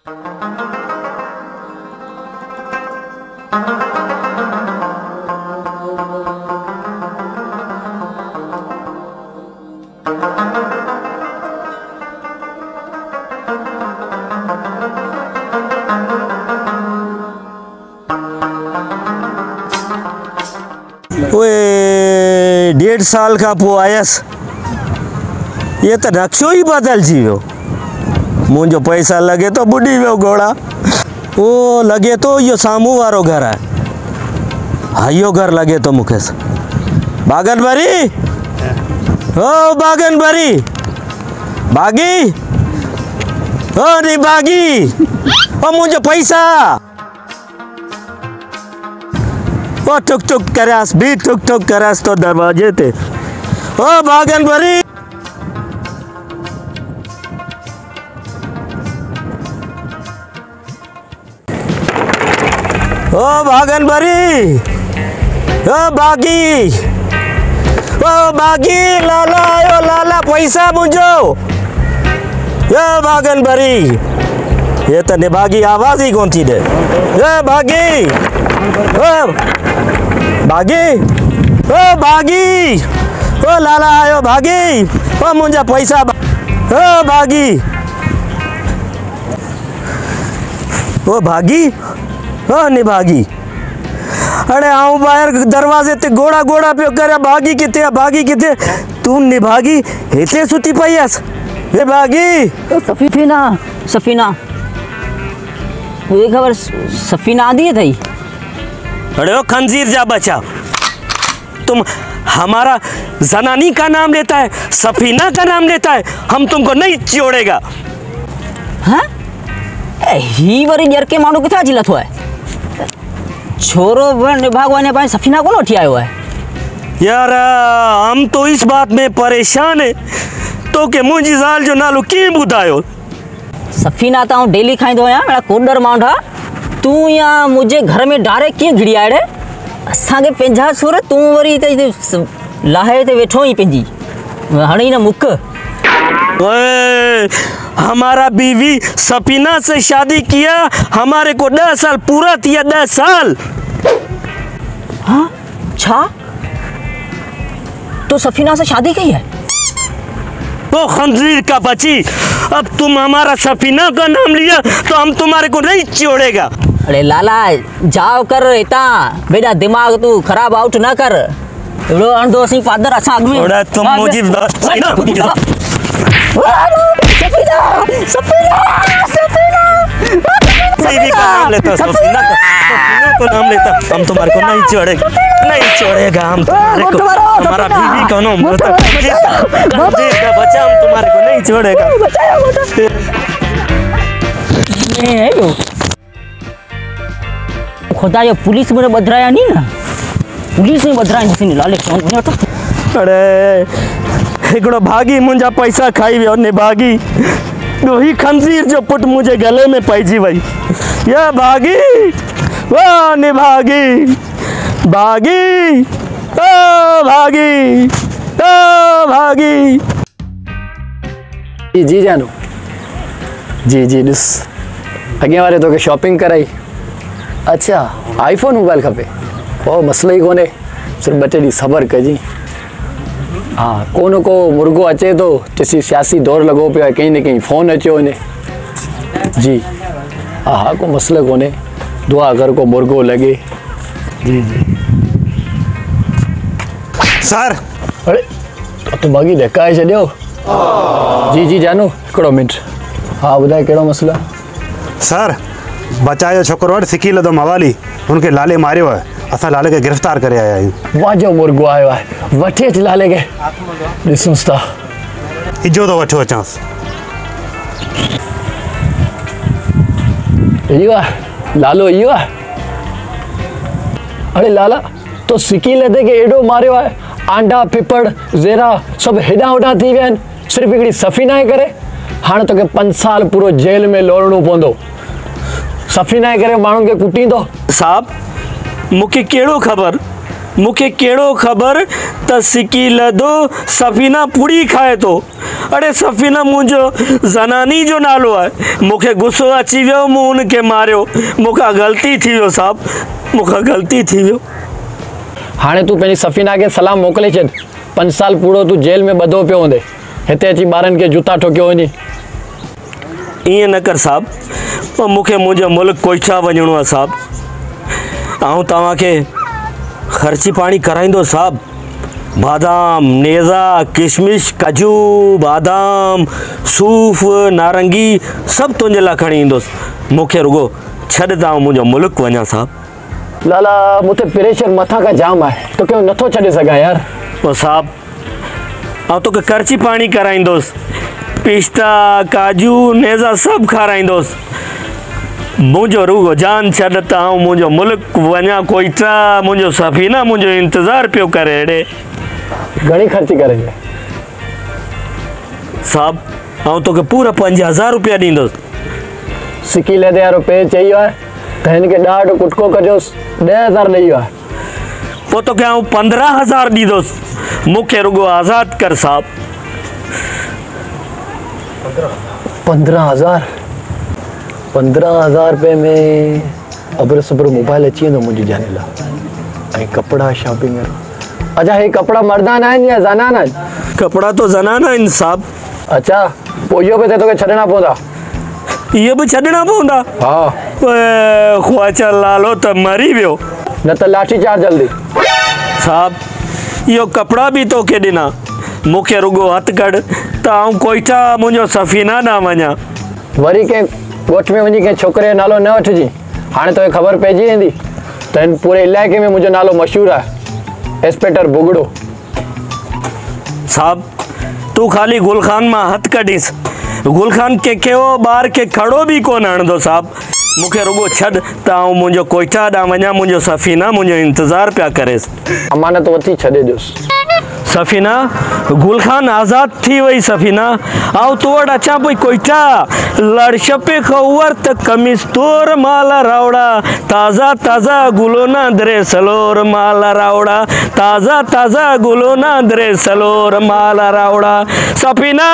ओए 1.5 साल का पो आयस ये तो नक्शो ही बदल जीवो मुझो पैसा लगे तो बुढ़ी वो घोड़ा ओ लगे तो यो सामू वारो घर है हाइयो घर लगे तो मुकेश बागन भरी ओ बागन भरी बागी ओ नहीं बागी ओ मुझे पैसा ओ टुक टुक करास भी टुक टुक करास तो दरवाजे थे ओ बागन भरी ओ बागन भरी ओ बागी लाला आयो लाला पैसा मुझो ओ बागन भरी ये तो निभागी आवाज ही कौन थी दे ओ बागी ओ बागी ओ बागी ओ लाला आयो भागी ओ मुझा पैसा ओ बागी ओ भागी ओ निभागी अरे आऊं बाहर दरवाजे ते गोड़ा गोड़ा पे करे भागी किते तू निभागी हेते सुती पईस ए भागी सफीना सफीना मुझे खबर सफीना दी है थई अरे ओ खंजीर जा बचा तुम हमारा जनानी का नाम लेता है सफीना का नाम लेता है हम तुमको नहीं छोड़ेगा हाँ ही वरी जर के मानो किथा जिला थो है छोरो भगवान ने सफीना को उठी आयो है यार हम तो इस बात में परेशान है तो के मुझी जाल जो नालो की बुधायो सफीना तो डेली खाइंदो आया मेरा कोडर मांडा तू या मुझे घर में डायरेक्ट की घिड़ी आड़े असा के पंजा सुर तू वरी ते लाहे ते वेठो ही पंजी हणी ना मुक हमारा बीवी सफीना से शादी किया हमारे को 10 साल पूरा किया 10 साल हाँ छा तो सफीना से शादी की है तो खंजीर का बची अब तुम हमारा सफीना का नाम लिया तो हम तुम्हारे को नहीं छोड़ेगा अरे लाला जाओ कर इतना बेटा दिमाग तू खराब आउट ना कर एड़ो अणदो सी फादर अच्छा आदमी ओड़ा तुम मुझे सफीना सही का नाम लेता सफीना को नाम लेता हम तुम्हारे को नहीं छोड़ेगा हम तुम्हारे को हमारा बीवी का नाम लेता खंजीर का बच्चा हम तुम्हारे को नहीं छोड़ेगा खुदा ये पुलिस में बदराया नहीं ना पुलिस में बदराया नहीं लाले अरे एकड़ो भागी मुंजा पैसा खाई वियो ने भागी दो ही खंजीर जो पुट मुझे गले में पैजी वही ये भागी वाह ने भागी भागी ओ भागी ओ भागी जी जानू जी डिस अगे वारे तो के शॉपिंग कराई अच्छा आईफोन मोबाइल खपे ओ मसलो ही कोने सिर्फ बटे डी सबर कजी हाँ को मुर्गो अचे तो जैसी सियासी दौर लगो पे कहीं न कहीं फोन अचो ने जी हाँ को मसलो कोने दुआ कर को मुर्गो लगे जी सर अरे तो बागी ढकाए छो जी जानू हिकिड़ो मिनट हाँ बुधाए कहिड़ो मसलो सर बचायो छोकरो सिकी लदो मवाली उनके लाले मारियो है असा लाले के गिरफ्तार करे आया आहियूं वाजो मुर्गो आयो है वठी अच लाले के ॾिसूंसि था इजो तो वठो अचांस इयो लालो इयो अरे लाला तो सिकी लदे के एडो मारियो है आंडा पिपड़ ज़ेरा सब हेडा होडा थी विया सिर्फ हिकिड़ी सफ़ीना करे हाँ तो के 5 साल पूरो जेल में लोड़नो पवंदो सफ़ीना करे माण्हुनि के कुटींदो साहब मुखे केड़ो खबर मूंखे कहिड़ो ख़बर त सिकी लदो सफ़ीना पूड़ी खाए थो। अड़े सफ़ीना मुंहिंजो ज़नानी जो नालो आहे। मूंखे गुस्सो अची वियो, मूं हुनखे मारियो। मूंखां ग़लती थी वियो साहब, मूंखां ग़लती थी वियो। हाणे तूं पंहिंजी सफ़ीना खे सलाम मोकिले छॾ। 5 साल पूरो तूं जेल में ॿधो पियो हूंदे, हिते अची ॿारनि खे जूता ठोकियो वञे। ईअं न कर साहब, पर मूंखे मुंहिंजो मुल्क कोइठा वञिणो आहे साहब। ऐं तव्हांखे ख़र्ची पाणी कराईंदो साहब। बादाम, नेज़ा, किशमिश, काजू, बादाम, सूफ़, नारंगी सभु तुंहिंजे लाइ खणी ईंदुसि। मूंखे रुगो छॾ तव्हां मुंहिंजो मुल्क वञा साहब। लाला मूंखे प्रेशर मथां खां जाम आहे, तोखे नथो छॾे सघां यार। पोइ साहब ऐं तोखे ख़र्ची पाणी कराईंदुसि, पिस्ता, काजू, नेज़ा सभु खाराईंदुसि। मुंहिंजो रुगो जान छॾ त आउं मुंहिंजो मुल्क वञा कोइठा। मुंहिंजो सफ़ीना मुंहिंजो इंतज़ारु पियो करे हेॾे। घणी ख़र्ची करे साहब? ऐं तोखे पूरा 5000 रुपया ॾींदुसि। सिकी लेदे वारो पे चई आहे त हिनखे ॾाढो कुटको कजोसि, 10,000 ॾेई वियो आहे। पोइ तोखे आउं 15,000 ॾींदुसि। मूंखे रुगो आज़ादु कर साहब। 15,000 रुपए में अबर सबर मोबाइल अची वेंदो मुंहिंजी जाने लाइ, ऐं कपिड़ा शॉपिंग। अच्छा, हे कपिड़ा मर्दाना आहिनि या ज़नाना आहिनि? कपिड़ा तो ज़नाना आहिनि साहब। अच्छा, पोइ इहो बि त तोखे छॾणा पवंदा। इहे बि छॾणा पवंदा? हा, ख्वाजा लालो त मरी वियो। न त लाठी चार जल्दी। साहब इहो कपिड़ा बि तोखे ॾिना, मूंखे रुगो हथु कढ त आउं कोइठा मुंहिंजो सफ़ीना ॾांहुं वञा। वरी कंहिं ॻोठ में वञी कंहिं छोकिरे जो नालो न वठिजी। हाणे तोखे ख़बर पइजी वेंदी त हिन पूरे इलाइक़े में मुंहिंजो नालो मशहूरु आहे, इंस्पेक्टर बुगड़ो। साहब तूं ख़ाली गुलखान मां हथु कढीस। गुलखान कंहिंखे ॿार खे खड़ो बि कोन हणंदो साहब। मूंखे रुगो छॾ त आउं मुंहिंजो कोइठा ॾांहुं वञा। मुंहिंजो सफ़ीना मुंहिंजो इंतज़ारु पिया करेसि। अमानत वठी छॾे ॾियोसि। सफ़ीना, गुलखान आज़ाद थी वई। सफ़ीना आउं तो वटि अचां पई कोइठा। लड़ छपे खौर त कमीस तोर माला रावड़ा, ताज़ा ताज़ा गुलो ना दरे सलोर माला रावड़ा, ताज़ा ताज़ा गुलो ना दरे सलोर माला रावड़ा। सफ़ीना